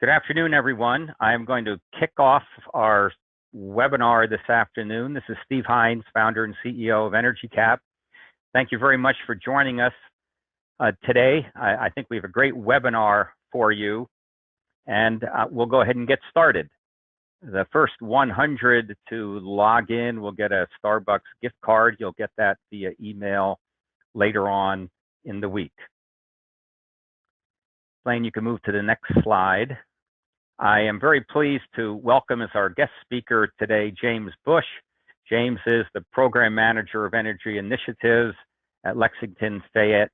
Good afternoon, everyone. I'm going to kick off our webinar this afternoon. This is Steve Hines, founder and CEO of EnergyCAP. Thank you very much for joining us today. I think we have a great webinar for you, and we'll go ahead and get started. The first 100 to log in will get a Starbucks gift card. You'll get that via email later on in the week. Blaine, you can move to the next slide. I am very pleased to welcome as our guest speaker today, James Bush. James is the Program Manager of Energy Initiatives at Lexington Fayette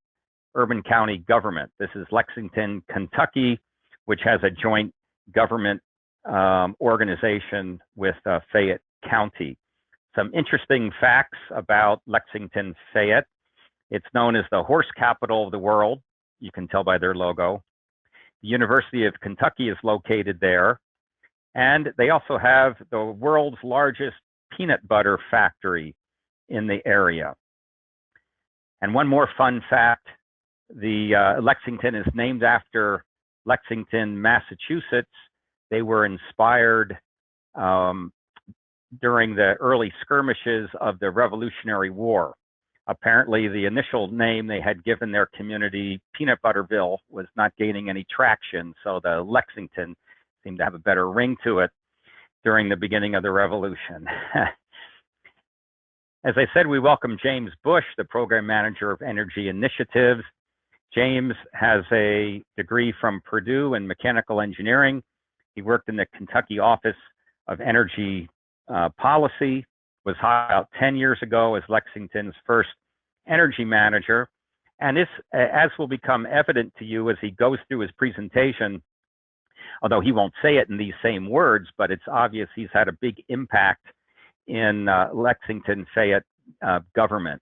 Urban County Government. This is Lexington, Kentucky, which has a joint government organization with Fayette County. Some interesting facts about Lexington Fayette. It's known as the horse capital of the world. You can tell by their logo. The University of Kentucky is located there, and they also have the world's largest peanut butter factory in the area. And one more fun fact, the Lexington is named after Lexington, Massachusetts. They were inspired during the early skirmishes of the Revolutionary War. Apparently, the initial name they had given their community, Peanut Butterville, was not gaining any traction, so the Lexington seemed to have a better ring to it during the beginning of the Revolution. As I said, we welcome James Bush, the Program Manager of Energy Initiatives. James has a degree from Purdue in mechanical engineering. He worked in the Kentucky Office of Energy Policy, was hired about 10 years ago as Lexington's first energy manager. And this, as will become evident to you as he goes through his presentation, although he won't say it in these same words, but it's obvious he's had a big impact in Lexington Fayette government,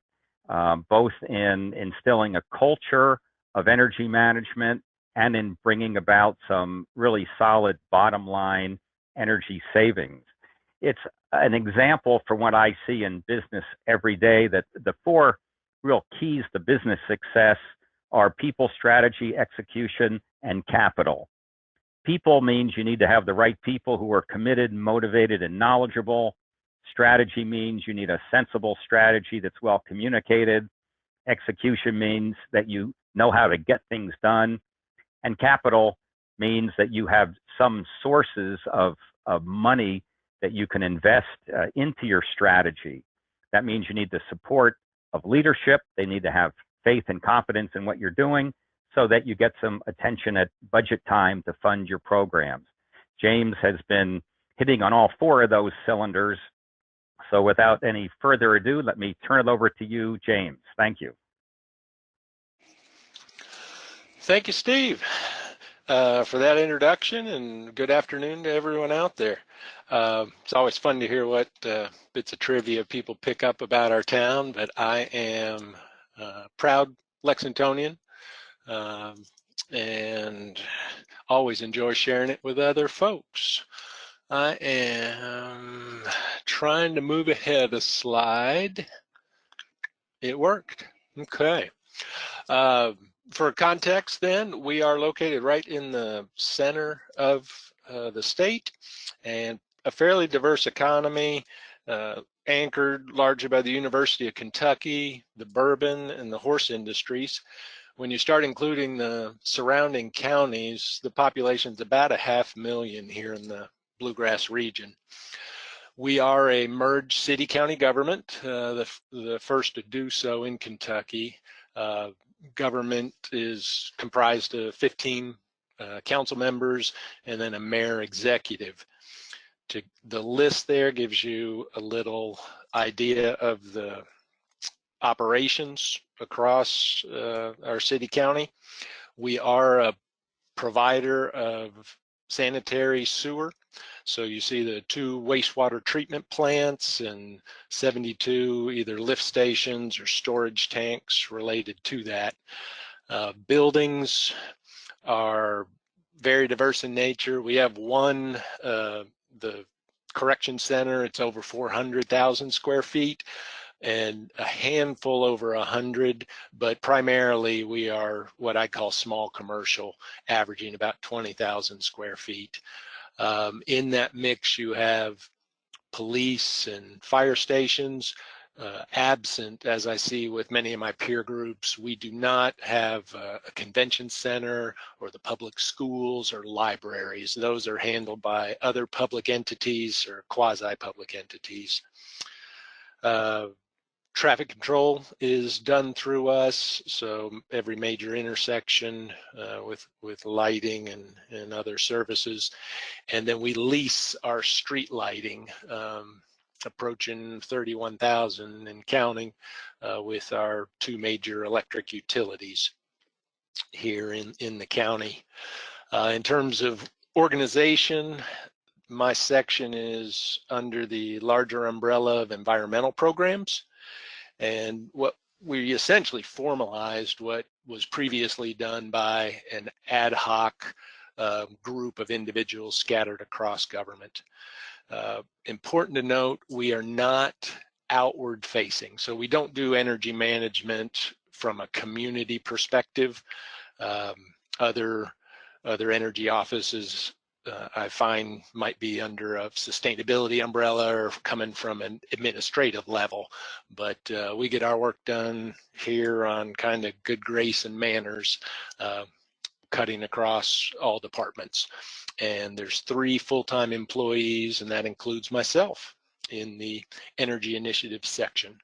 both in instilling a culture of energy management and in bringing about some really solid bottom line energy savings. It's an example from what I see in business every day that the four real keys to business success are people, strategy, execution, and capital. People means you need to have the right people who are committed, motivated, and knowledgeable. Strategy means you need a sensible strategy that's well communicated. Execution means that you know how to get things done. And capital means that you have some sources of money that you can invest into your strategy. That means you need the support of leadership. They need to have faith and confidence in what you're doing so that you get some attention at budget time to fund your programs. James has been hitting on all four of those cylinders. So without any further ado, let me turn it over to you, James. Thank you. Thank you, Steve, for that introduction, and good afternoon to everyone out there. It's always fun to hear what bits of trivia people pick up about our town, but I am a proud Lexingtonian and always enjoy sharing it with other folks. I am trying to move ahead a slide. It worked. Okay. For context then, we are located right in the center of the state, and a fairly diverse economy, anchored largely by the University of Kentucky, the bourbon and the horse industries. When you start including the surrounding counties, the population's about 500,000 here in the Bluegrass region. We are a merged city-county government, the first to do so in Kentucky. Government is comprised of 15 council members and then a mayor executive. The list there gives you a little idea of the operations across our city county. We are a provider of sanitary sewer. So you see the 2 wastewater treatment plants and 72 either lift stations or storage tanks related to that. Buildings are very diverse in nature. We have one, the correction center, it's over 400,000 square feet. and a handful over 100, but primarily we are what I call small commercial, averaging about 20,000 square feet. In that mix, you have police and fire stations. Absent, as I see with many of my peer groups, we do not have a convention center or the public schools or libraries. Those are handled by other public entities or quasi-public entities. Traffic control is done through us, so every major intersection with lighting and other services. And then we lease our street lighting, approaching 31,000 and counting, with our 2 major electric utilities here in the county. In terms of organization, my section is under the larger umbrella of environmental programs. And what we essentially formalized what was previously done by an ad hoc group of individuals scattered across government. Important to note, we are not outward facing. So we don't do energy management from a community perspective. Other energy offices I find might be under a sustainability umbrella or coming from an administrative level, but we get our work done here on kind of good grace and manners, cutting across all departments. And there's 3 full-time employees, and that includes myself in the energy initiative section.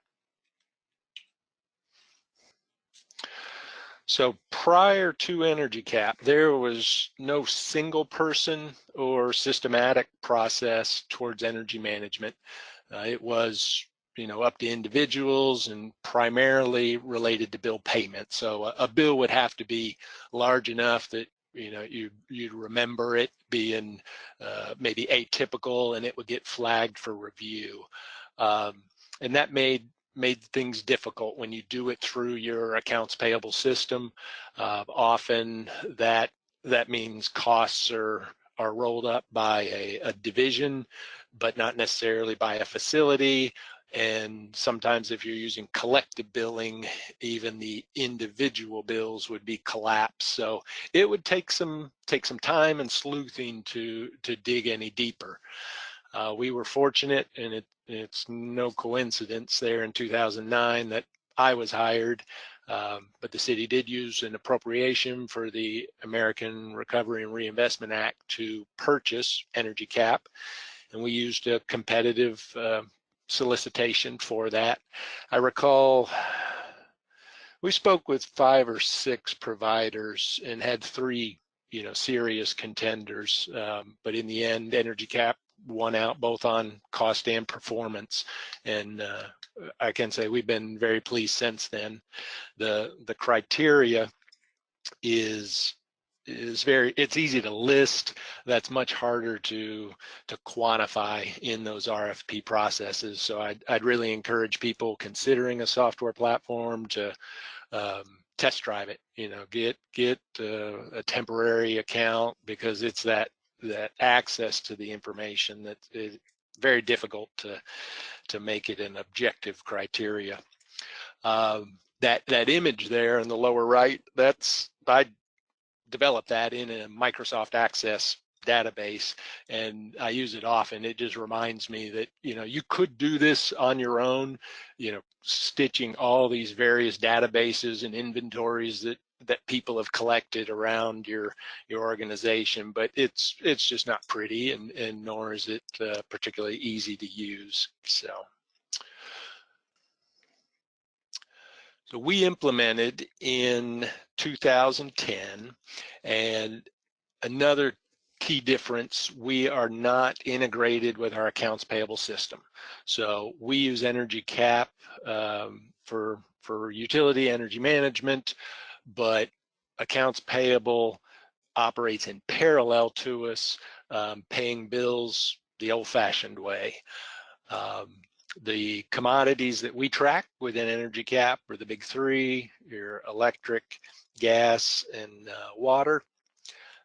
So prior to EnergyCAP, there was no single person or systematic process towards energy management. It was, up to individuals and primarily related to bill payment. So a bill would have to be large enough that you'd remember it being maybe atypical, and it would get flagged for review. And that made things difficult when you do it through your accounts payable system. Often that means costs are rolled up by a division, but not necessarily by a facility. And sometimes if you're using collective billing, even the individual bills would be collapsed. So it would take some time and sleuthing to dig any deeper. We were fortunate, and it's no coincidence there in 2009 that I was hired, but the city did use an appropriation for the American Recovery and Reinvestment Act to purchase EnergyCAP, and we used a competitive solicitation for that. I recall we spoke with 5 or 6 providers and had 3 serious contenders, but in the end EnergyCAP won out both on cost and performance, and I can say we've been very pleased since then. The criteria is it's easy to list. That's much harder to quantify in those RFP processes. So I'd really encourage people considering a software platform to test drive it. Get a temporary account, because it's that access to the information that is very difficult to make it an objective criteria. That image there in the lower right, I developed that in a Microsoft Access database, and I use it often. It just reminds me that you could do this on your own, stitching all these various databases and inventories that people have collected around your organization, but it's just not pretty, and nor is it particularly easy to use. So we implemented in 2010, and another key difference, we are not integrated with our accounts payable system. So we use EnergyCAP for utility energy management, but accounts payable operates in parallel to us, paying bills the old-fashioned way. The commodities that we track within EnergyCAP are the big 3, your electric, gas, and water.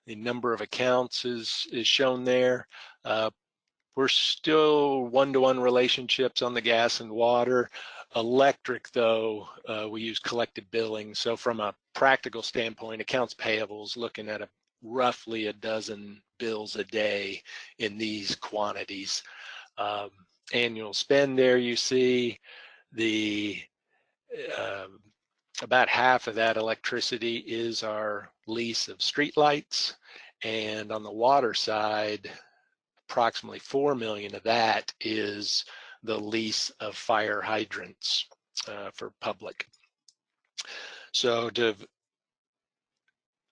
The number of accounts is shown there. We're still one-to-one relationships on the gas and water. electric, though, we use collected billing. So from a practical standpoint, accounts payable is looking at roughly a dozen bills a day in these quantities. Annual spend there, you see the about half of that electricity is our lease of streetlights, and on the water side, approximately 4 million of that is the lease of fire hydrants for public. So to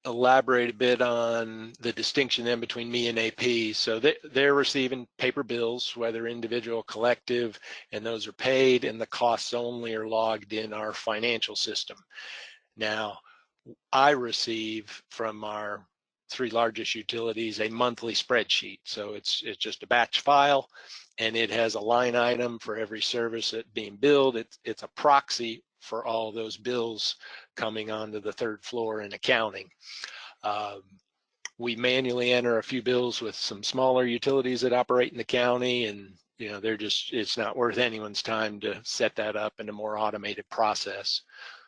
elaborate a bit on the distinction then between me and AP, so they're receiving paper bills, whether individual, collective, and those are paid, and the costs only are logged in our financial system. Now, I receive from our 3 largest utilities a monthly spreadsheet. So it's just a batch file, and it has a line item for every service that's being billed. It's a proxy for all those bills coming onto the 3rd floor in accounting. We manually enter a few bills with some smaller utilities that operate in the county, and it's not worth anyone's time to set that up in a more automated process.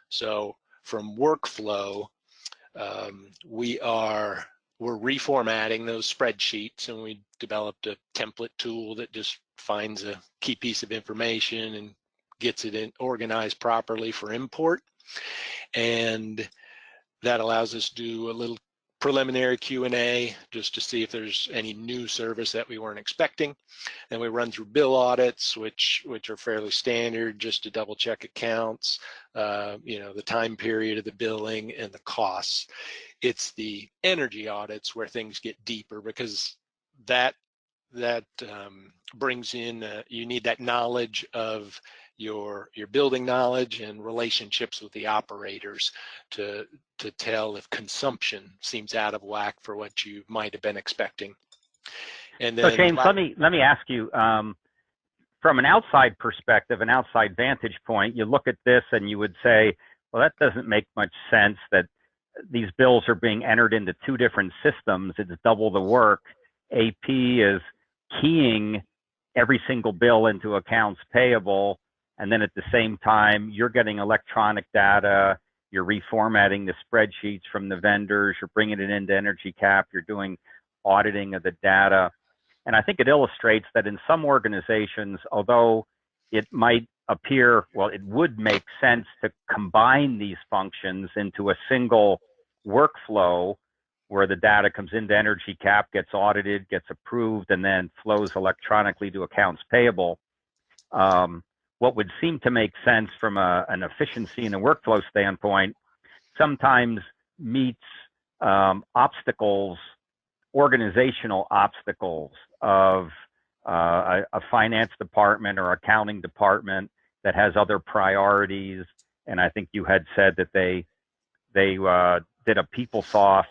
So from workflow, we're reformatting those spreadsheets, and we developed a template tool that just finds a key piece of information and gets it organized properly for import. And that allows us to do a little preliminary Q&A just to see if there's any new service that we weren't expecting. And we run through bill audits, which are fairly standard, just to double check accounts, the time period of the billing and the costs. It's the energy audits where things get deeper, because that brings in, you need that knowledge of your building knowledge and relationships with the operators to tell if consumption seems out of whack for what you might have been expecting. And then, so James, let me ask you, from an outside perspective, an outside vantage point, you look at this and you would say, well, that doesn't make much sense that these bills are being entered into 2 different systems. It's double the work. AP is keying every single bill into accounts payable, and then at the same time, you're getting electronic data, you're reformatting the spreadsheets from the vendors, you're bringing it into EnergyCAP, you're doing auditing of the data. And I think it illustrates that in some organizations, although it might appear, well, it would make sense to combine these functions into a single workflow where the data comes into EnergyCAP, gets audited, gets approved, and then flows electronically to accounts payable. What would seem to make sense from an efficiency and a workflow standpoint sometimes meets obstacles, organizational obstacles of a finance department or accounting department that has other priorities. And I think you had said that they did a PeopleSoft,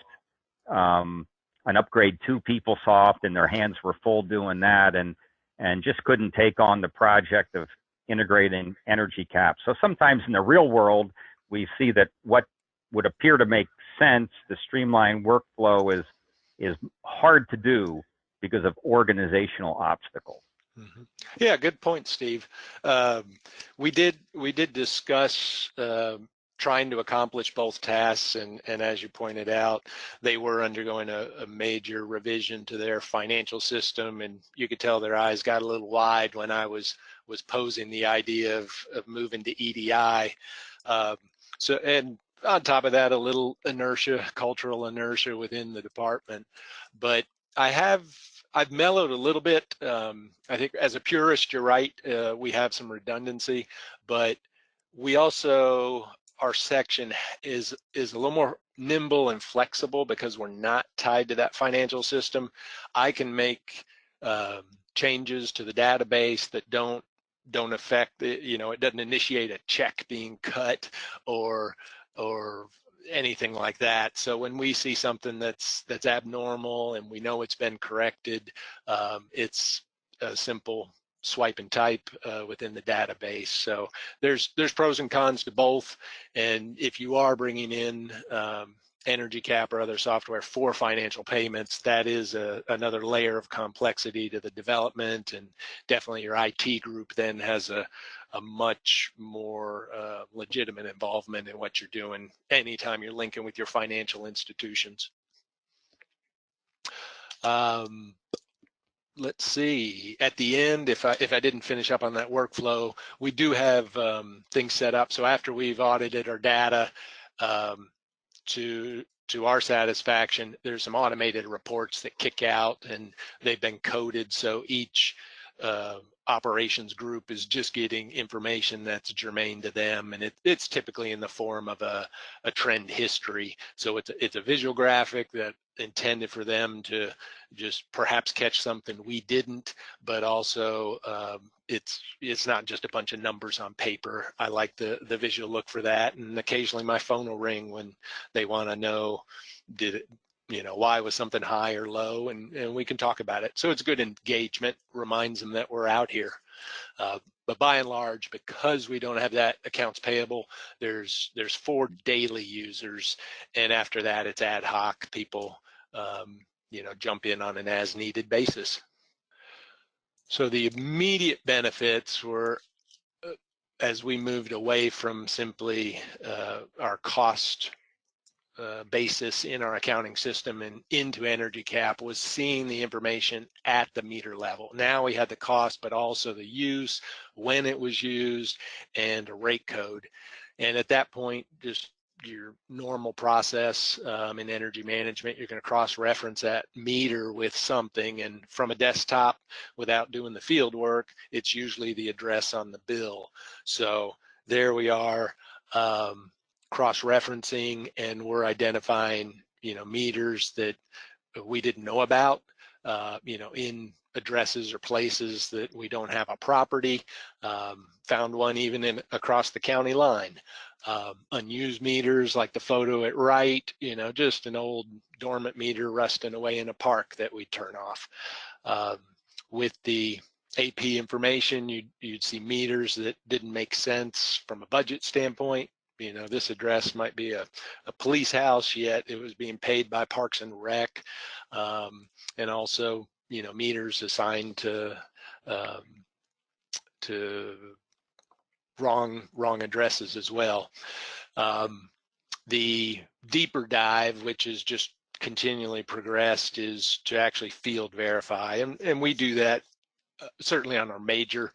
an upgrade to PeopleSoft, and their hands were full doing that, and just couldn't take on the project of integrating EnergyCAP. So sometimes in the real world, we see that what would appear to make sense, the streamlined workflow, is hard to do because of organizational obstacles. Mm-hmm. Yeah, good point, Steve. We did discuss trying to accomplish both tasks, and as you pointed out, they were undergoing a major revision to their financial system, and you could tell their eyes got a little wide when I was posing the idea of moving to EDI. And on top of that, a little inertia, cultural inertia within the department. But I've mellowed a little bit. I think as a purist, you're right, we have some redundancy, but we also, our section is a little more nimble and flexible because we're not tied to that financial system. I can make changes to the database that don't affect, it doesn't initiate a check being cut or anything like that. So when we see something that's abnormal and we know it's been corrected, it's a simple swipe and type within the database. So there's pros and cons to both. And if you are bringing in EnergyCAP or other software for financial payments, that is another layer of complexity to the development, and definitely your IT group then has a a much more legitimate involvement in what you're doing anytime you're linking with your financial institutions. Let's see, at the end, if I didn't finish up on that workflow, we do have things set up. So after we've audited our data to our satisfaction, there's some automated reports that kick out, and they've been coded. So each operations group is just getting information that's germane to them, and it's typically in the form of a trend history. So it's a visual graphic that intended for them to just perhaps catch something we didn't, but also it's not just a bunch of numbers on paper. I like the visual look for that, and occasionally my phone will ring when they want to know, did it, why was something high or low, and we can talk about it. So it's good engagement, reminds them that we're out here. But by and large, because we don't have that accounts payable, there's 4 daily users, and after that it's ad hoc. People jump in on an as needed basis. So the immediate benefits were, as we moved away from simply our cost basis in our accounting system and into EnergyCAP, was seeing the information at the meter level. Now we had the cost, but also the use, when it was used, and a rate code. And at that point, just your normal process in energy management, you're going to cross-reference that meter with something, and from a desktop, without doing the field work, it's usually the address on the bill. So there we are, cross-referencing, and we're identifying meters that we didn't know about, in addresses or places that we don't have a property. Found one even across the county line. Unused meters like the photo at right, just an old dormant meter rusting away in a park that we turn off. With the AP information, you'd see meters that didn't make sense from a budget standpoint. This address might be a police house, yet it was being paid by Parks and Rec, and also meters assigned to wrong addresses as well. The deeper dive, which is just continually progressed, is to actually field verify, and we do that certainly on our major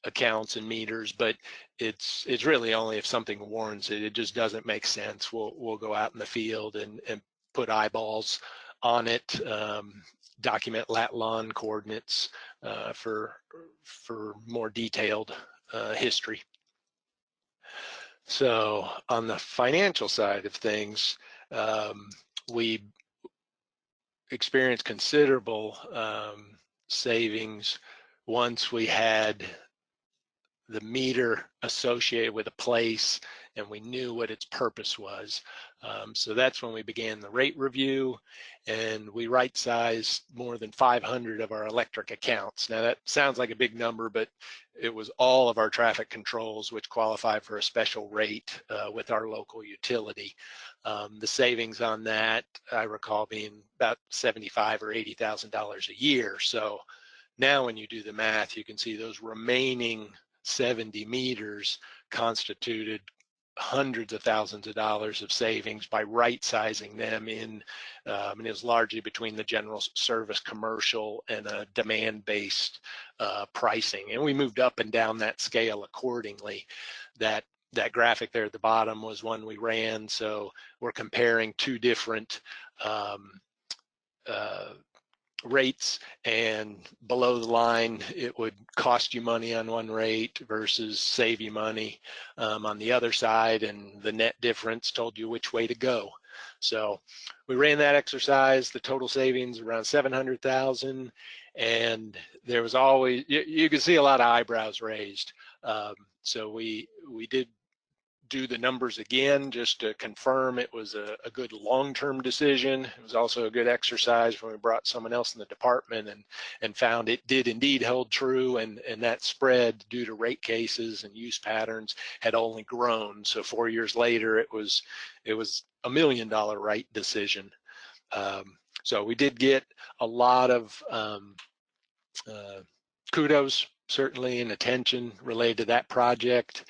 accounts and meters, but it's really only if something warrants it. It just doesn't make sense. We'll go out in the field and put eyeballs on it, document lat-lon coordinates for more detailed history. So on the financial side of things, we experienced considerable savings once we had the meter associated with a place and we knew what its purpose was. So that's when we began the rate review, and we right-sized more than 500 of our electric accounts. Now that sounds like a big number, but it was all of our traffic controls which qualify for a special rate with our local utility. The savings on that, I recall, being about $75,000 or $80,000 a year. So now when you do the math, you can see those remaining 70 meters constituted hundreds of thousands of dollars of savings by right-sizing them in, and it was largely between the general service commercial and a demand-based pricing. And we moved up and down that scale accordingly. That graphic there at the bottom was one we ran, so we're comparing 2 different rates, and below the line it would cost you money on one rate versus save you money on the other side, and the net difference told you which way to go. So we ran that exercise. The total savings around $700,000, and there was always, you could see a lot of eyebrows raised. So we did do the numbers again just to confirm it was a good long-term decision. It was also a good exercise when we brought someone else in the department and found it did indeed hold true, and that spread due to rate cases and use patterns had only grown. So 4 years later, it was $1 million right decision. So we did get a lot of kudos certainly and attention related to that project.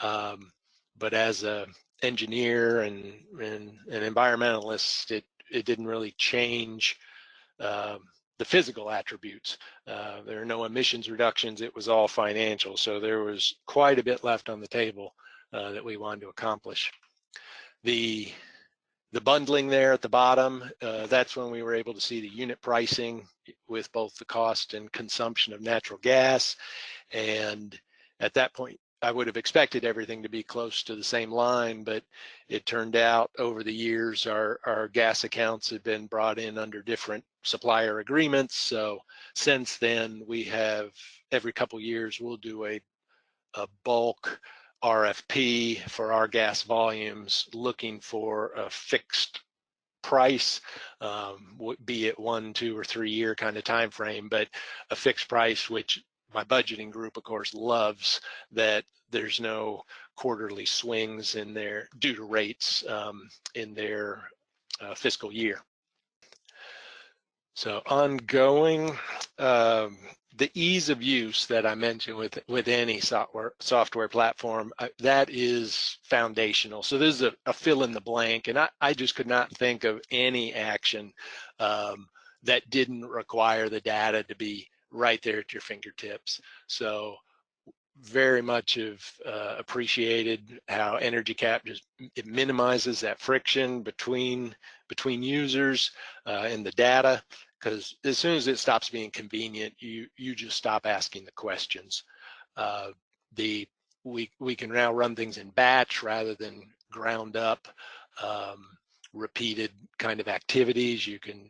But as a engineer and an environmentalist, it didn't really change the physical attributes. There are no emissions reductions. It was all financial. So there was quite a bit left on the table that we wanted to accomplish. The bundling there at the bottom, that's when we were able to see the unit pricing with both the cost and consumption of natural gas. And at that point, I would have expected everything to be close to the same line, but it turned out over the years our gas accounts have been brought in under different supplier agreements. So since then, we have every couple of years we'll do a bulk RFP for our gas volumes, looking for a fixed price, be it 1, 2, or 3 year kind of time frame, but a fixed price, which my budgeting group, of course, loves, that there's no quarterly swings in their due to rates in their fiscal year. So ongoing, the ease of use that I mentioned with any software platform, that is foundational. So this is a fill in the blank, and I just could not think of any action that didn't require the data to be right there at your fingertips. So very much have appreciated how EnergyCAP it minimizes that friction between users and the data, because as soon as it stops being convenient, you just stop asking the questions. We can now run things in batch rather than ground up repeated kind of activities. You can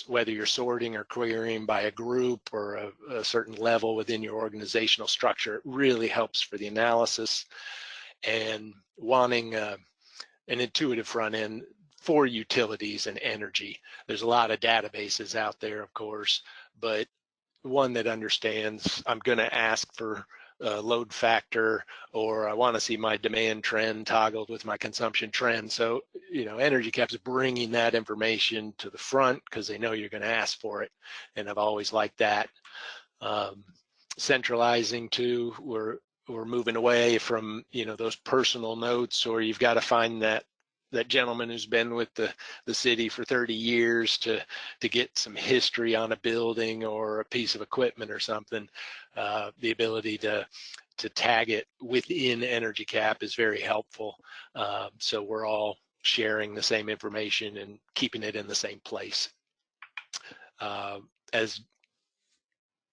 whether you're sorting or querying by a group or a certain level within your organizational structure, it really helps for the analysis. And wanting an intuitive front end for utilities and energy. There's a lot of databases out there, of course, but one that understands I'm going to ask for load factor, or I want to see my demand trend toggled with my consumption trend. So, EnergyCAP's bringing that information to the front because they know you're going to ask for it. And I've always liked that. Centralizing too, we're moving away from, those personal notes, or you've got to find that gentleman who's been with the city for 30 years to get some history on a building or a piece of equipment or something. The ability to tag it within EnergyCAP is very helpful. So we're all sharing the same information and keeping it in the same place. As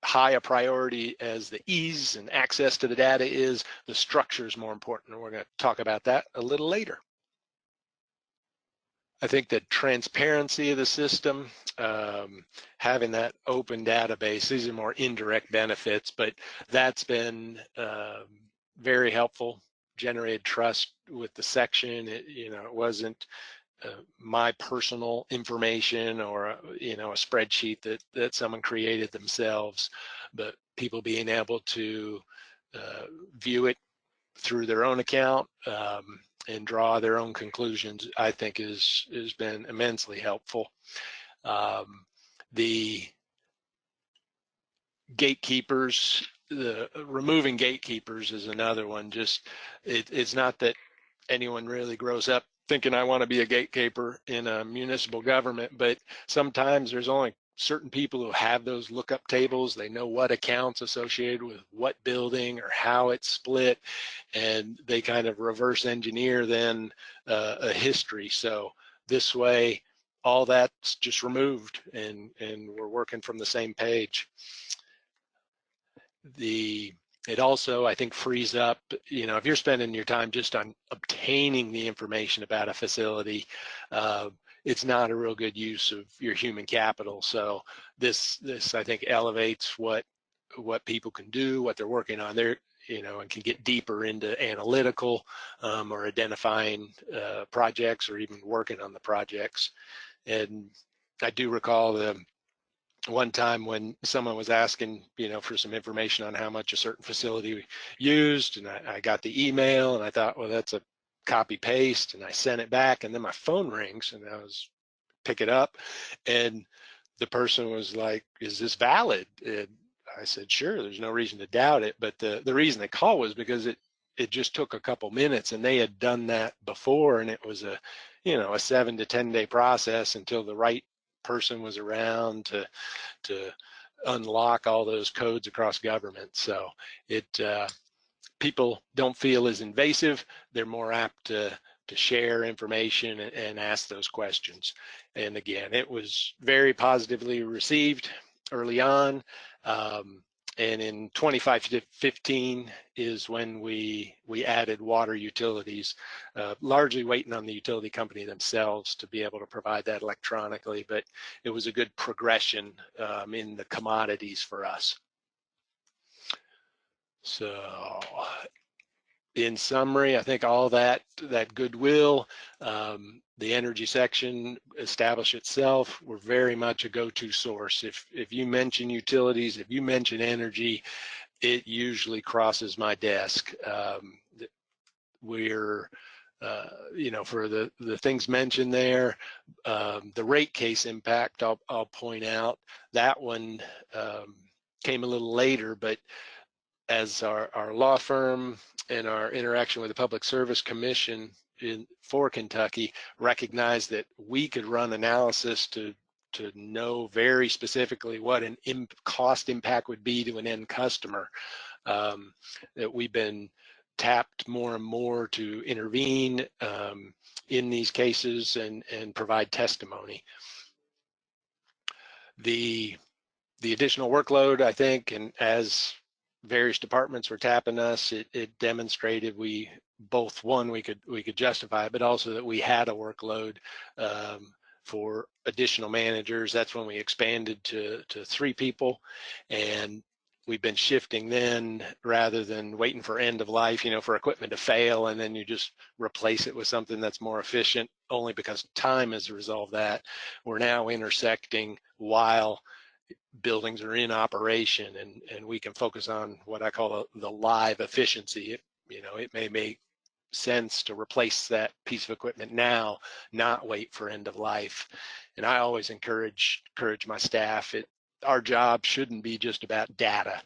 high a priority as the ease and access to the data is, the structure is more important, and we're going to talk about that a little later. I think the transparency of the system, having that open database, these are more indirect benefits, but that's been very helpful, generated trust with the section. It wasn't my personal information or a spreadsheet that someone created themselves, but people being able to view it through their own account and draw their own conclusions, I think has been immensely helpful. The gatekeepers, removing gatekeepers is another one. Just it's not that anyone really grows up thinking I want to be a gatekeeper in a municipal government, but sometimes there's only certain people who have those lookup tables. They know what accounts associated with what building or how it's split, and they kind of reverse engineer then a history. So this way, all that's just removed, and we're working from the same page. It also, I think, frees up, if you're spending your time just on obtaining the information about a facility, it's not a real good use of your human capital. So this I think elevates what people can do, what they're working on there, and can get deeper into analytical or identifying projects or even working on the projects. And I do recall the one time when someone was asking, for some information on how much a certain facility used, and I got the email, and I thought, well, that's a copy paste, and I sent it back, and then my phone rings, and I was pick it up, and the person was like, is this valid? And I said, sure, there's no reason to doubt it. But the reason they called was because it just took a couple minutes, and they had done that before, and it was a 7 to 10 day process until the right person was around to unlock all those codes across government. So people don't feel as invasive. They're more apt to share information and ask those questions. And again, it was very positively received early on. And in 2015 is when we added water utilities, largely waiting on the utility company themselves to be able to provide that electronically. But it was a good progression in the commodities for us. So in summary, I think all that goodwill, the energy section established itself. We're very much a go-to source. If you mention utilities, if you mention energy, it usually crosses my desk. We're for the things mentioned there, the rate case impact, I'll point out that one came a little later, but as our law firm and our interaction with the Public Service Commission for Kentucky recognized that we could run analysis to know very specifically what an cost impact would be to an end customer. That we've been tapped more and more to intervene in these cases and provide testimony. The additional workload, I think, and as various departments were tapping us, it demonstrated we could justify it, but also that we had a workload for additional managers. That's when we expanded to 3 people, and we've been shifting then, rather than waiting for end of life, for equipment to fail and then you just replace it with something that's more efficient, only because time has resolved that. We're now intersecting while buildings are in operation, and we can focus on what I call the live efficiency. It may make sense to replace that piece of equipment now, not wait for end of life. And I always encourage my staff, our job shouldn't be just about data.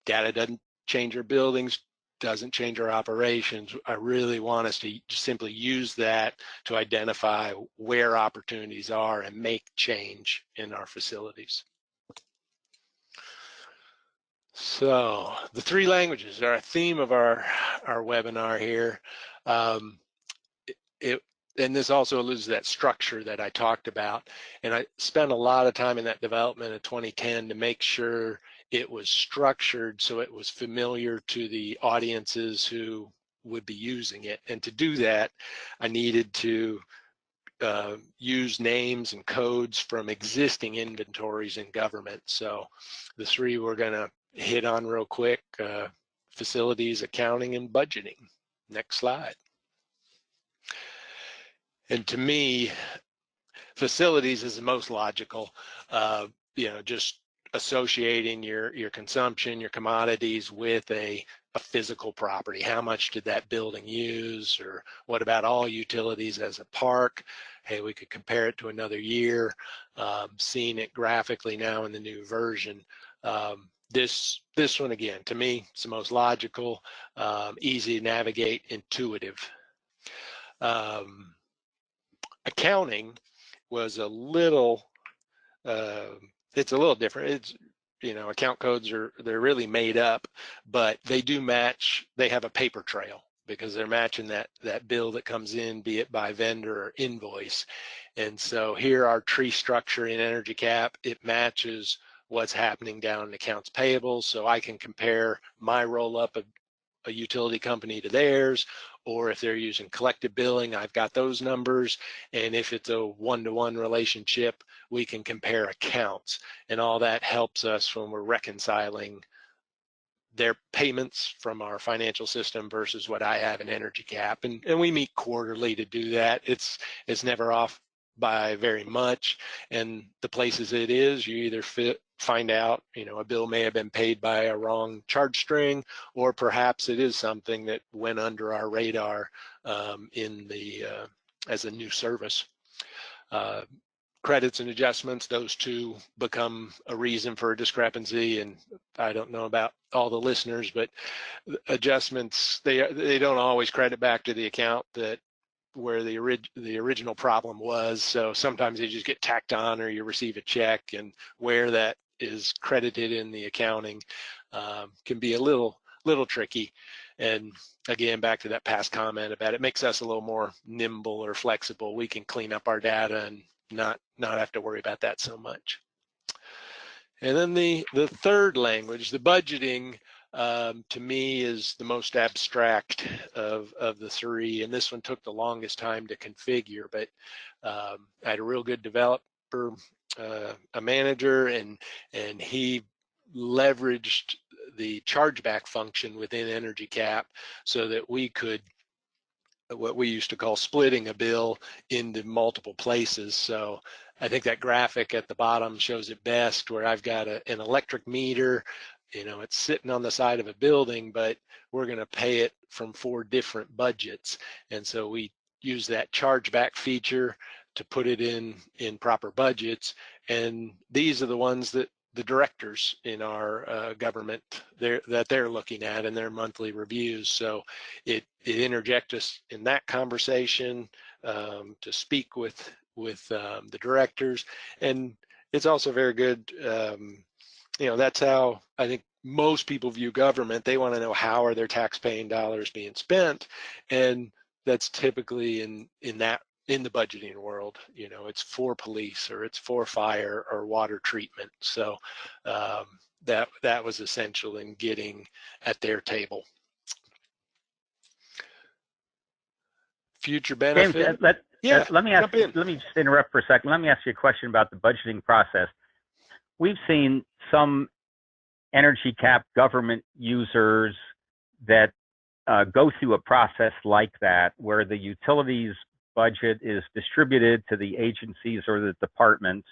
Data doesn't change our buildings, doesn't change our operations. I really want us to simply use that to identify where opportunities are and make change in our facilities. So the 3 languages are a theme of our webinar here. And this also alludes to that structure that I talked about. And I spent a lot of time in that development of 2010 to make sure it was structured so it was familiar to the audiences who would be using it. And to do that, I needed to use names and codes from existing inventories in government. So the 3 we're going to hit on real quick: facilities, accounting, and budgeting. Next slide. And to me, facilities is the most logical. Just associating your consumption, your commodities with a physical property. How much did that building use? Or what about all utilities as a park? Hey, we could compare it to another year. Seeing it graphically now in the new version. This one, again, to me, it's the most logical, easy to navigate, intuitive. Accounting was a little, it's a little different. It's, account codes they're really made up, but they do match. They have a paper trail because they're matching that bill that comes in, be it by vendor or invoice. And so here our tree structure in EnergyCAP, it matches what's happening down in accounts payable. So I can compare my roll up of a utility company to theirs, or if they're using collective billing, I've got those numbers. And if it's a one-to-one relationship, we can compare accounts, and all that helps us when we're reconciling their payments from our financial system versus what I have in EnergyCAP. And we meet quarterly to do that. It's never off by very much. And the places it is, you either find out, a bill may have been paid by a wrong charge string, or perhaps it is something that went under our radar as a new service. credits and adjustments, those two become a reason for a discrepancy. And I don't know about all the listeners, but adjustments, they don't always credit back to the account that where the original problem was. So sometimes they just get tacked on, or you receive a check, and where that is credited in the accounting can be a little tricky. And again, back to that past comment about it makes us a little more nimble or flexible. We can clean up our data and not have to worry about that so much. And then the third language, the budgeting, to me is the most abstract of the three, and this one took the longest time to configure, but I had a real good developer, a manager, and he leveraged the chargeback function within EnergyCAP so that we could, what we used to call splitting a bill into multiple places. So I think that graphic at the bottom shows it best, where I've got an electric meter, it's sitting on the side of a building, but we're going to pay it from 4 different budgets. And so we use that chargeback feature to put it in proper budgets. And these are the ones that the directors in our government that they're looking at in their monthly reviews. So it interjects us in that conversation to speak with the directors, and it's also very good. That's how I think most people view government. They want to know, how are their tax-paying dollars being spent, and that's typically in the budgeting world. It's for police, or it's for fire or water treatment. So that was essential in getting at their table. Future benefit. James, let me just interrupt for a second. Let me ask you a question about the budgeting process. We've seen some EnergyCAP government users that go through a process like that, where the utilities budget is distributed to the agencies or the departments.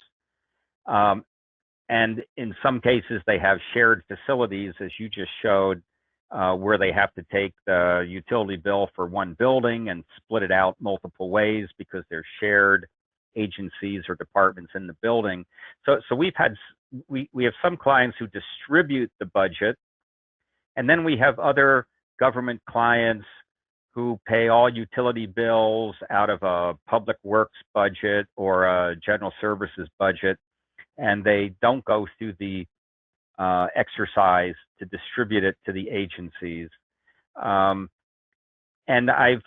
And in some cases, they have shared facilities, as you just showed, where they have to take the utility bill for one building and split it out multiple ways because they're shared agencies or departments in the building. So we have some clients who distribute the budget, and then we have other government clients who pay all utility bills out of a public works budget or a general services budget, and they don't go through the exercise to distribute it to the agencies. And I've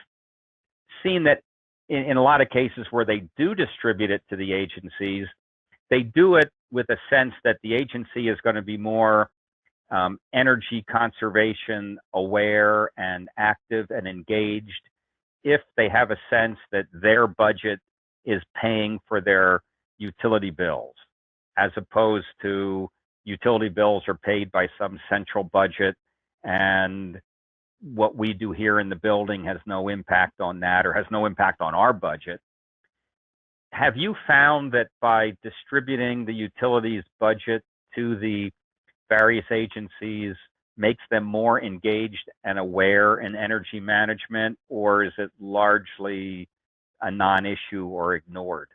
seen that in a lot of cases where they do distribute it to the agencies, they do it with a sense that the agency is going to be more energy conservation aware and active and engaged if they have a sense that their budget is paying for their utility bills, as opposed to utility bills are paid by some central budget, and what we do here in the building has no impact on that, or has no impact on our budget. Have you found that by distributing the utilities budget to the various agencies makes them more engaged and aware in energy management, or is it largely a non-issue or ignored?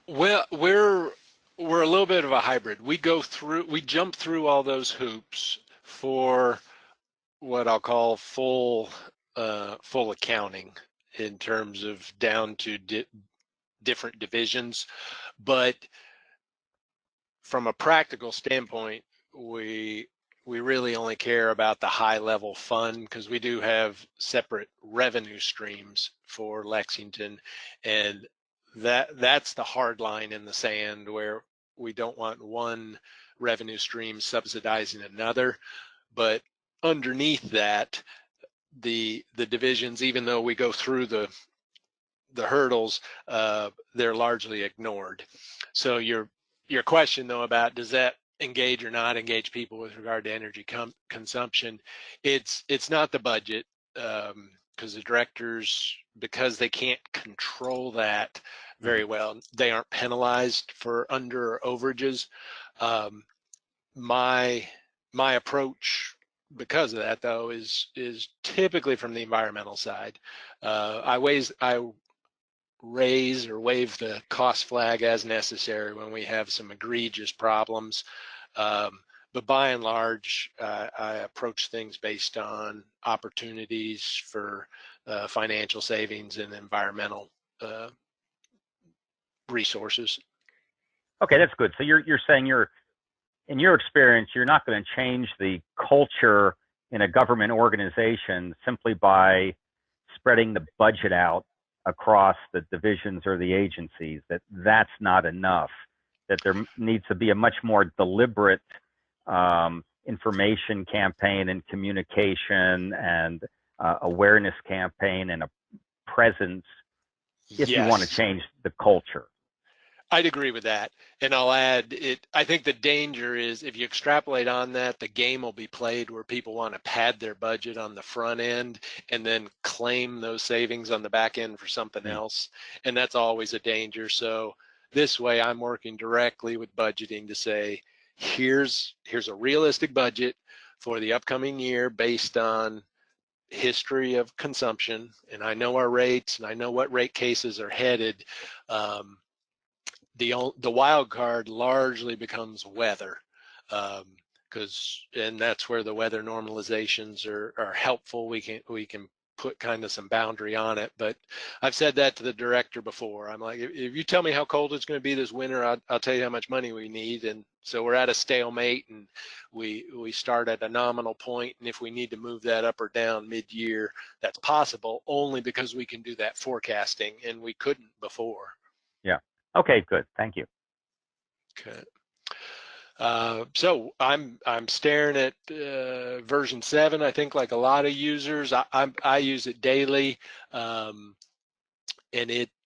Well, we're a little bit of a hybrid. We jump through all those hoops for what I'll call full accounting, in terms of down to different divisions. But from a practical standpoint, we really only care about the high level fund, because we do have separate revenue streams for Lexington, and that's the hard line in the sand, where we don't want one revenue stream subsidizing another. But underneath that, the divisions, even though we go through the hurdles, they're largely ignored. So your question though about does that engage or not engage people with regard to energy consumption, it's not the budget, because the directors, because they can't control that very well, they aren't penalized for under or overages. My approach, because of that though, is typically from the environmental side. I raise or wave the cost flag as necessary when we have some egregious problems. But by and large, I approach things based on opportunities for financial savings and environmental resources. Okay, that's good. So you're saying in your experience, you're not going to change the culture in a government organization simply by spreading the budget out across the divisions or the agencies. That's not enough. That there needs to be a much more deliberate information campaign and communication and awareness campaign and a presence if you want to Yes, change the culture. I'd agree with that. And I'll add I think the danger is if you extrapolate on that, the game will be played where people want to pad their budget on the front end and then claim those savings on the back end for something else. And that's always a danger. So this way I'm working directly with budgeting to say, here's a realistic budget for the upcoming year based on history of consumption. And I know our rates and I know what rate cases are headed. The wild card largely becomes weather, and that's where the weather normalizations are helpful. We can put kind of some boundary on it. But I've said that to the director before. I'm like, if you tell me how cold it's going to be this winter, I'll tell you how much money we need. And so we're at a stalemate, and we start at a nominal point, and if we need to move that up or down mid-year, that's possible only because we can do that forecasting, and we couldn't before. Yeah. Okay, good. Thank you. Okay. So I'm staring at version 7. I think like a lot of users, I use it daily, and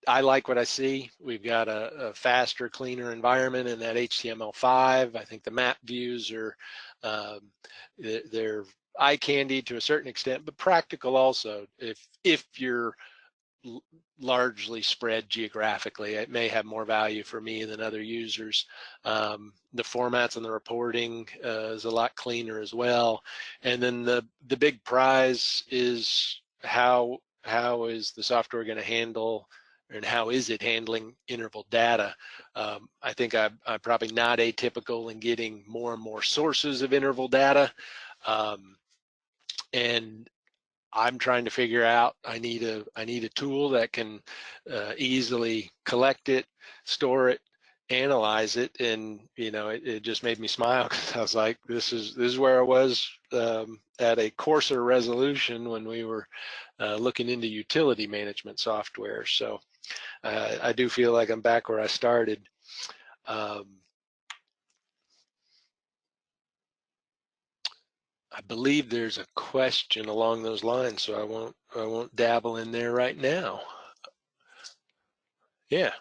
I like what I see. We've got a faster, cleaner environment in that HTML5. I think the map views are they're eye candy to a certain extent, but practical also. If you're largely spread geographically, it may have more value for me than other users. The formats and the reporting is a lot cleaner as well. And then the big prize is how is the software going to handle, and how is it handling interval data? I think I'm probably not atypical in getting more and more sources of interval data. And I'm trying to figure out, I need a tool that can easily collect it, store it, analyze it, and it just made me smile because I was like, this is where I was at a coarser resolution when we were looking into utility management software. So I do feel like I'm back where I started. I believe there's a question along those lines, so I won't dabble in there right now. Yeah.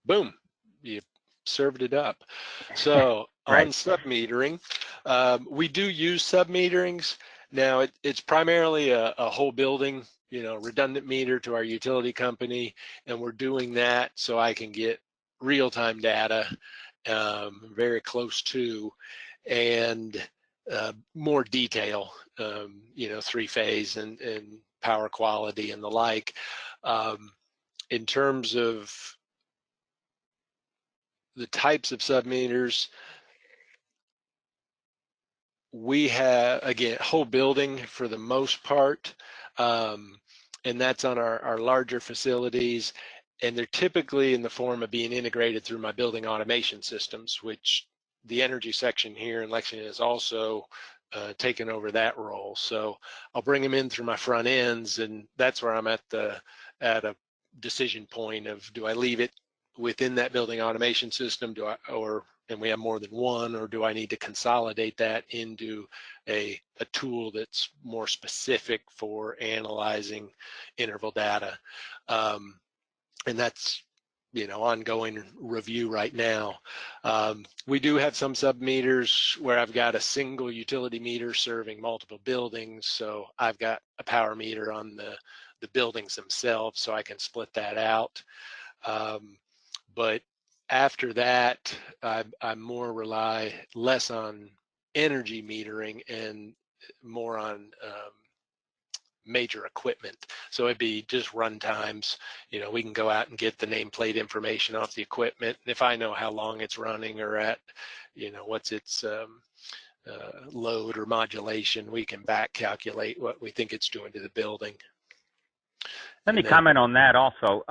Boom. You served it up. So Right. on submetering, we do use submeterings. Now it's primarily a whole building, redundant meter to our utility company, and we're doing that so I can get real-time data, very close to, and more detail, three-phase and power quality and the like. In terms of the types of submeters, we have, again, whole building for the most part, and that's on our larger facilities, and they're typically in the form of being integrated through my building automation systems, which the energy section here in Lexington has also taken over that role. So I'll bring them in through my front ends, and that's where I'm at a decision point of, do I leave it within that building automation system, and we have more than one, or do I need to consolidate that into a tool that's more specific for analyzing interval data? And that's ongoing review right now. We do have some submeters where I've got a single utility meter serving multiple buildings, so I've got a power meter on the buildings themselves, so I can split that out. But after that, I more rely less on energy metering and more on major equipment. So it'd be just run times. You know, we can go out and get the nameplate information off the equipment. And if I know how long it's running or at, you know, what's its load or modulation, we can back calculate what we think it's doing to the building. Let me comment on that also.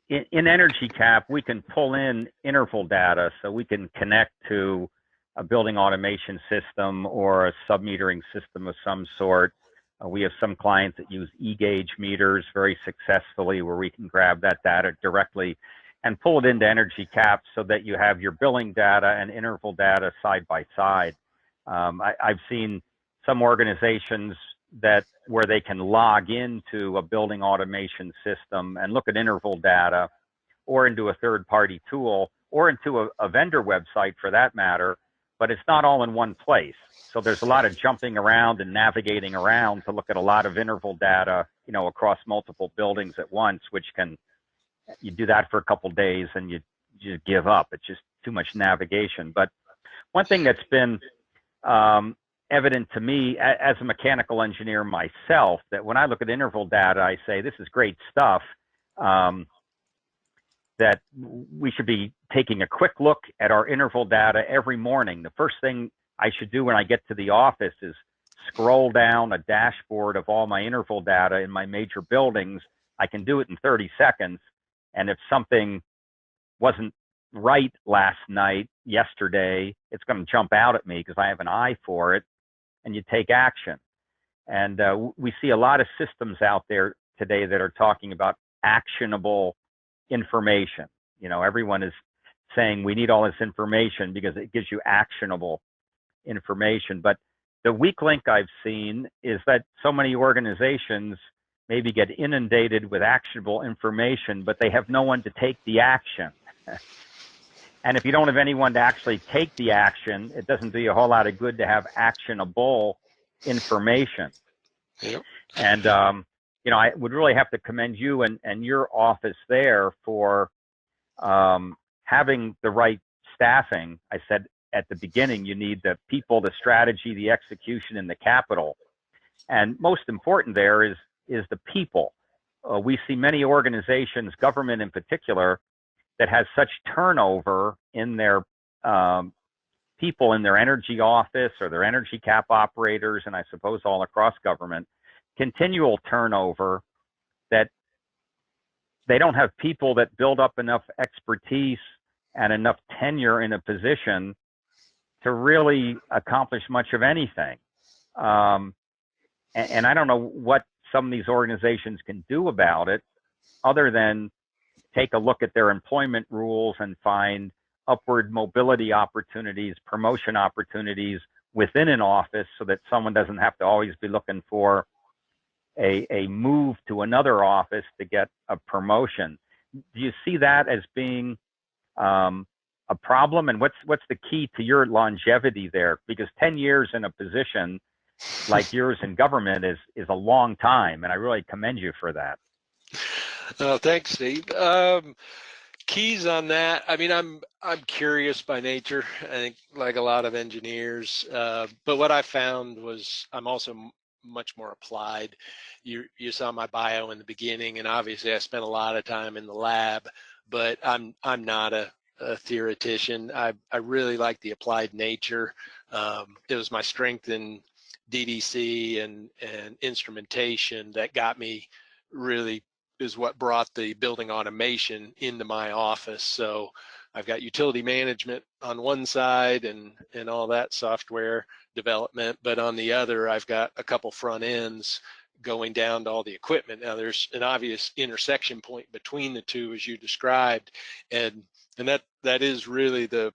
In EnergyCAP, we can pull in interval data, so we can connect to a building automation system or a sub-metering system of some sort. We have some clients that use e-gauge meters very successfully, where we can grab that data directly and pull it into EnergyCAP so that you have your billing data and interval data side by side. I've seen some organizations where they can log into a building automation system and look at interval data, or into a third-party tool, or into a vendor website for that matter, but it's not all in one place. So there's a lot of jumping around and navigating around to look at a lot of interval data, you know, across multiple buildings at once, which you do that for a couple of days and you just give up. It's just too much navigation. But one thing that's been evident to me as a mechanical engineer myself, that when I look at interval data, I say, this is great stuff, that we should be taking a quick look at our interval data every morning. The first thing I should do when I get to the office is scroll down a dashboard of all my interval data in my major buildings. I can do it in 30 seconds. And if something wasn't right last night, yesterday, it's going to jump out at me because I have an eye for it, and you take action. And we see a lot of systems out there today that are talking about actionable information. You know, everyone is saying we need all this information because it gives you actionable information. But the weak link I've seen is that so many organizations maybe get inundated with actionable information, but they have no one to take the action. And if you don't have anyone to actually take the action, it doesn't do you a whole lot of good to have actionable information. Yep. And you know, I would really have to commend you and your office there for having the right staffing. I said at the beginning, you need the people, the strategy, the execution, and the capital. And most important there is the people. We see many organizations, government in particular, that has such turnover in their people in their energy office or their EnergyCAP operators, and I suppose all across government, continual turnover, that they don't have people that build up enough expertise and enough tenure in a position to really accomplish much of anything. And I don't know what some of these organizations can do about it, other than take a look at their employment rules and find upward mobility opportunities, promotion opportunities within an office, so that someone doesn't have to always be looking for a move to another office to get a promotion. Do you see that as being a problem? And what's the key to your longevity there? Because 10 years in a position like yours in government is a long time, and I really commend you for that. Thanks, Steve. Keys on that. I mean, I'm curious by nature, I think, like a lot of engineers. But what I found was I'm also much more applied. You saw my bio in the beginning, and obviously I spent a lot of time in the lab, but I'm not a theoretician. I really like the applied nature. It was my strength in DDC and instrumentation that got me, really is what brought the building automation into my office. So I've got utility management on one side and all that software development, but on the other, I've got a couple front ends going down to all the equipment. Now there's an obvious intersection point between the two, as you described, and that is really the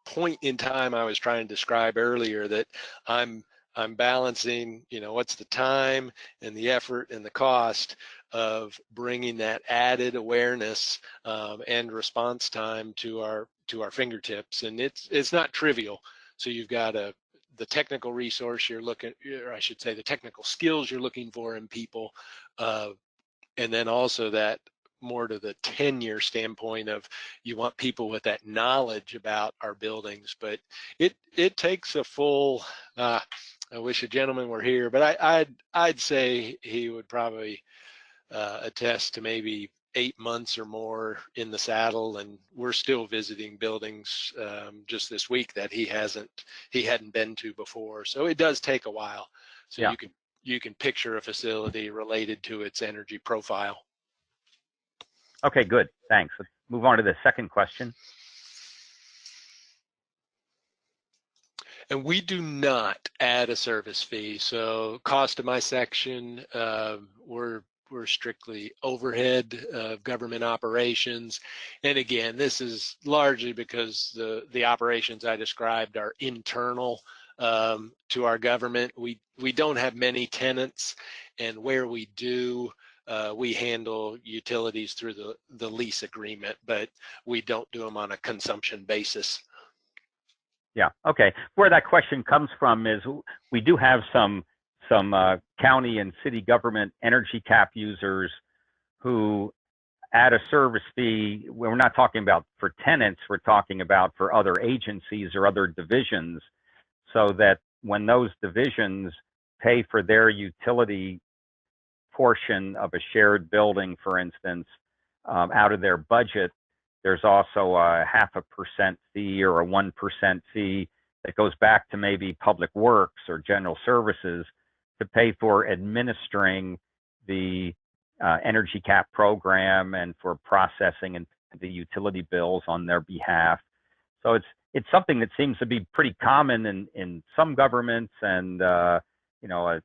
point in time I was trying to describe earlier, that I'm balancing, you know, what's the time and the effort and the cost of bringing that added awareness and response time to our fingertips, and it's not trivial. So you've got the technical resource you're looking, or I should say the technical skills you're looking for in people, and then also that more to the tenure standpoint of you want people with that knowledge about our buildings. But it takes a full I wish a gentleman were here, but I'd say he would probably attest to maybe 8 months or more in the saddle, and we're still visiting buildings just this week that he hadn't been to before. So it does take a while. So Yeah. you can picture a facility related to its energy profile. Okay, good. Thanks. Let's move on to the second question. And we do not add a service fee. So cost of my section, we're strictly overhead of government operations. And again, this is largely because the operations I described are internal to our government. We don't have many tenants, and where we do, we handle utilities through the lease agreement, but we don't do them on a consumption basis. Yeah. Okay. Where that question comes from is we do have some county and city government EnergyCAP users who add a service fee. We're not talking about for tenants. We're talking about for other agencies or other divisions, so that when those divisions pay for their utility portion of a shared building, for instance, out of their budget, there's also a 0.5% fee or a 1% fee that goes back to maybe public works or general services to pay for administering the EnergyCAP program and for processing and the utility bills on their behalf. So it's something that seems to be pretty common in some governments, and you know, a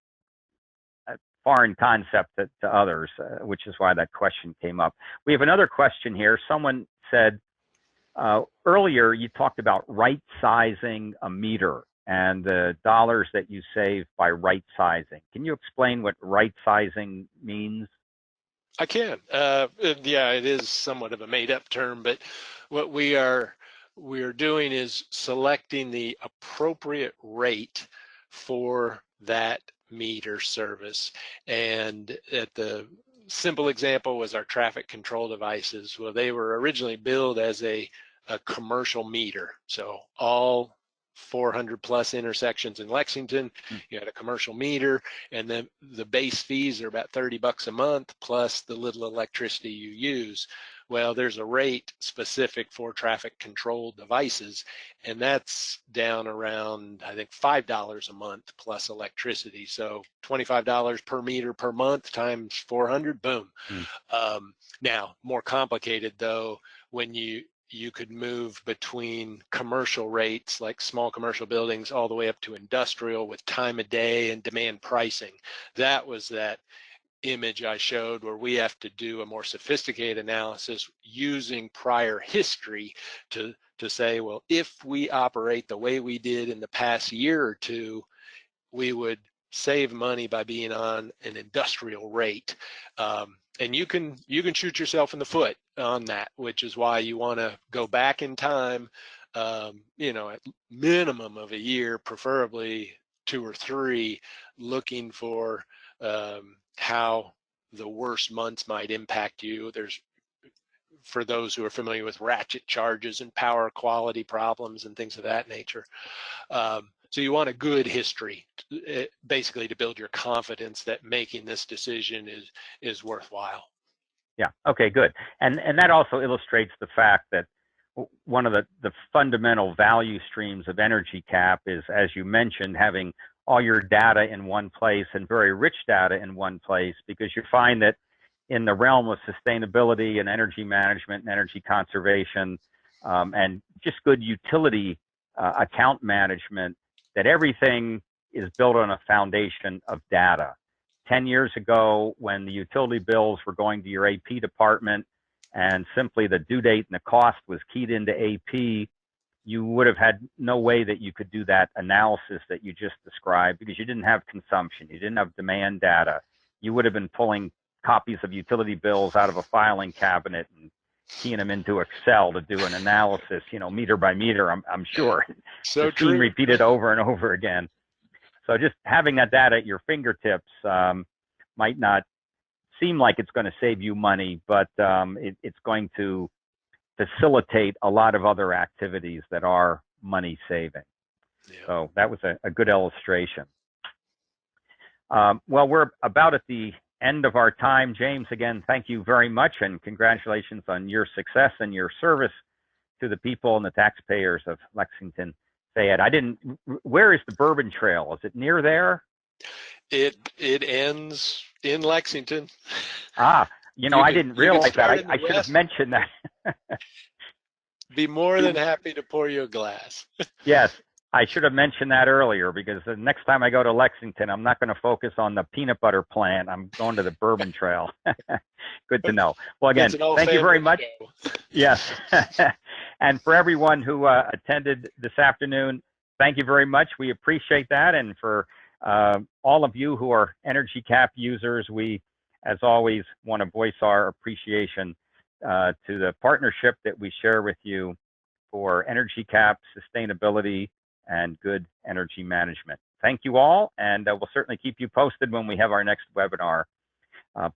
foreign concept to others, which is why that question came up. We have another question here. Someone said, earlier you talked about right sizing a meter and the dollars that you save by right sizing. Can you explain what right sizing means? I can. Yeah, it is somewhat of a made-up term, but what we're doing is selecting the appropriate rate for that meter service. And at the simple example was our traffic control devices. Well, they were originally billed as a commercial meter. So all 400 plus intersections in Lexington, you had a commercial meter, and then the base fees are about $30 a month plus the little electricity you use. Well, there's a rate specific for traffic control devices, and that's down around, I think, $5 a month plus electricity. So $25 per meter per month times 400, boom. Now, more complicated though, when you could move between commercial rates, like small commercial buildings, all the way up to industrial with time of day and demand pricing. That was that image I showed where we have to do a more sophisticated analysis using prior history to say, well, if we operate the way we did in the past year or two, we would save money by being on an industrial rate. And you can shoot yourself in the foot on that, which is why you want to go back in time, you know, at minimum of a year, preferably 2 or 3, looking for how the worst months might impact you. There's, for those who are familiar with ratchet charges and power quality problems and things of that nature. So you want a good history, basically, to build your confidence that making this decision is worthwhile. Yeah. Okay, good. And that also illustrates the fact that one of the fundamental value streams of EnergyCAP is, as you mentioned, having all your data in one place and very rich data in one place, because you find that in the realm of sustainability and energy management and energy conservation, and just good utility account management, that everything is built on a foundation of data. 10 years ago, when the utility bills were going to your AP department and simply the due date and the cost was keyed into AP, you would have had no way that you could do that analysis that you just described, because you didn't have consumption, you didn't have demand data. You would have been pulling copies of utility bills out of a filing cabinet and keying them into Excel to do an analysis, you know, meter by meter, I'm sure. So true. Repeated over and over again. So just having that data at your fingertips might not seem like it's going to save you money, but it's going to facilitate a lot of other activities that are money saving. Yeah. So that was a good illustration. Well, we're about at the end of our time. James, again, thank you very much, and congratulations on your success and your service to the people and the taxpayers of Lexington Fayette. Where is the Bourbon Trail? Is it near there? It ends in Lexington. I didn't realize that. I should have mentioned that. Be more than happy to pour you a glass. Yes, I should have mentioned that earlier, because the next time I go to Lexington, I'm not going to focus on the peanut butter plant. I'm going to the Bourbon Trail. Good to know. Well, again, thank you very much. Yes. And for everyone who attended this afternoon, thank you very much. We appreciate that. And for all of you who are EnergyCAP users, we, as always, want to voice our appreciation to the partnership that we share with you for EnergyCAP, sustainability, and good energy management. Thank you all, and we'll certainly keep you posted when we have our next webinar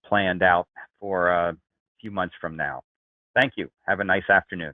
planned out for a few months from now. Thank you. Have a nice afternoon.